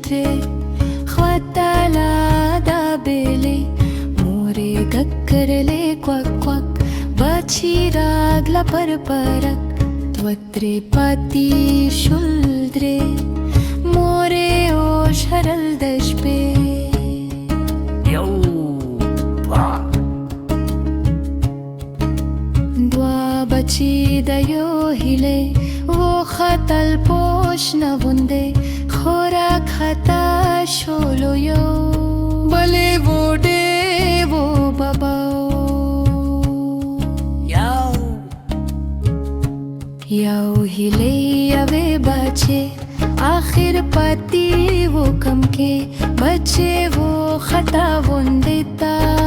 dre khwatala da bele more gakkarle kwak kwak bachi ragla parak twatre pati shuldre more o sharal dashpe बची दयो हिले वो खतल पोश न बुंदे खोरा खाता शोलो यो बले वो डे वो बबाओ याओ हिले अवे बचे आखिर पति वो कम के बचे वो खता बुंदेता